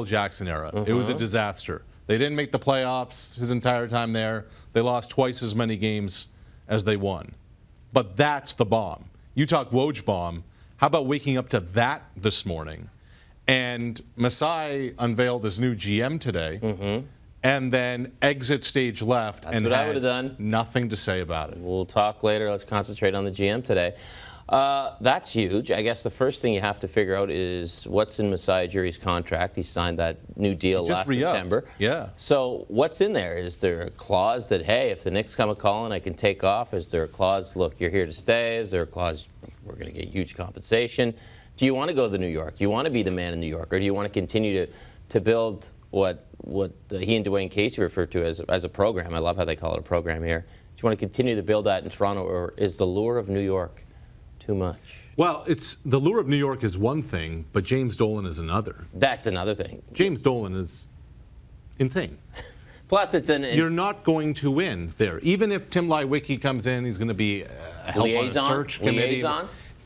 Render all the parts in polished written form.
Jackson era. It was a disaster. They didn't make the playoffs his entire time there. They lost twice as many games as they won. But that's the bomb. You talk Woj bomb. How about waking up to that this morning? And Masai unveiled his new GM today, and then exit stage left. That's and what I would have done. Nothing to say about it. We'll talk later. Let's concentrate on the GM today. That's huge. I guess the first thing you have to figure out is what's in Masai Ujiri's contract. He signed that new deal last September. Yeah. So what's in there? Is there a clause that, hey, if the Knicks come a-calling, I can take off? Is there a clause, look, you're here to stay? Is there a clause, we're going to get huge compensation? Do you want to go to New York? Do you want to be the man in New York? Or do you want to continue to build what he and Dwayne Casey refer to as a program? I love how they call it a program here. Do you want to continue to build that in Toronto, or is the lure of New York too much? Well, it's the lure of New York is one thing, but James Dolan is another. That's another thing. James Dolan is insane. Plus, you're not going to win there. Even if Tim Leiweke comes in, he's going to be a help on a search committee.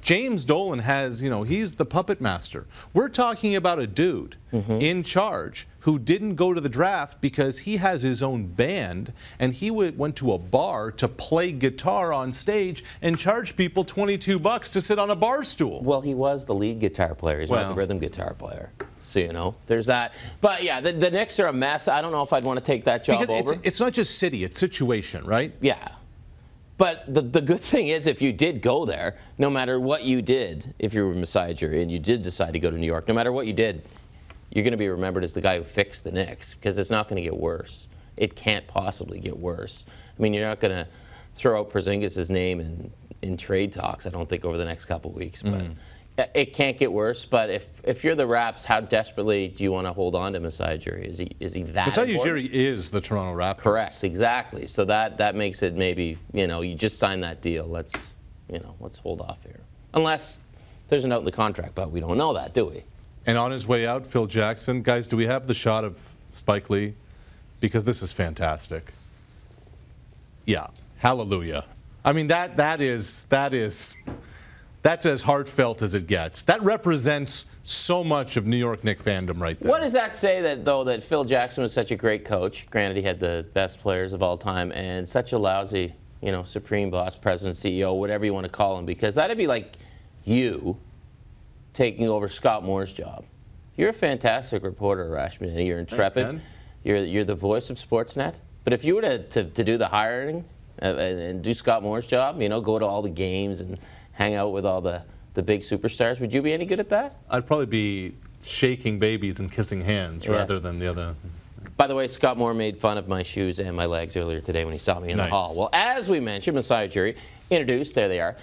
James Dolan has, he's the puppet master. We're talking about a dude in charge who didn't go to the draft because he has his own band, and he went to a bar to play guitar on stage and charge people $22 to sit on a bar stool. Well, he was the lead guitar player. He's not the rhythm guitar player. So, there's that. But, yeah, the Knicks are a mess. I don't know if I'd want to take that job over. It's not just city, it's situation, right? Yeah. But the good thing is, if you did go there, no matter what you did, if you were Masai Ujiri and you did decide to go to New York, no matter what you did, you're going to be remembered as the guy who fixed the Knicks, because it's not going to get worse. It can't possibly get worse. I mean, you're not going to throw out Porzingis' name in trade talks, I don't think, over the next couple of weeks. But it can't get worse. But if you're the Raps, how desperately do you want to hold on to Masai Ujiri? Is he that Masai important? Ujiri is the Toronto Raptors. Correct, exactly. So that makes it maybe, you just signed that deal. Let's hold off here. Unless there's a note in the contract, but we don't know that, do we? And on his way out, Phil Jackson. Guys, do we have the shot of Spike Lee? Because this is fantastic. Yeah, hallelujah. I mean, that's as heartfelt as it gets. That represents so much of New York Knicks fandom right there. What does that say that Phil Jackson was such a great coach? Granted, he had the best players of all time, and such a lousy, supreme boss, president, CEO, whatever you want to call him, because that'd be like you taking over Scott Moore's job. You're a fantastic reporter, Arash Madani. You're intrepid. Thanks, you're the voice of Sportsnet. But if you were to do the hiring and do Scott Moore's job, go to all the games and hang out with all the big superstars, would you be any good at that? I'd probably be shaking babies and kissing hands rather than the other. By the way, Scott Moore made fun of my shoes and my legs earlier today when he saw me in the hall. Well, as we mentioned, Masai Ujiri introduced, there they are,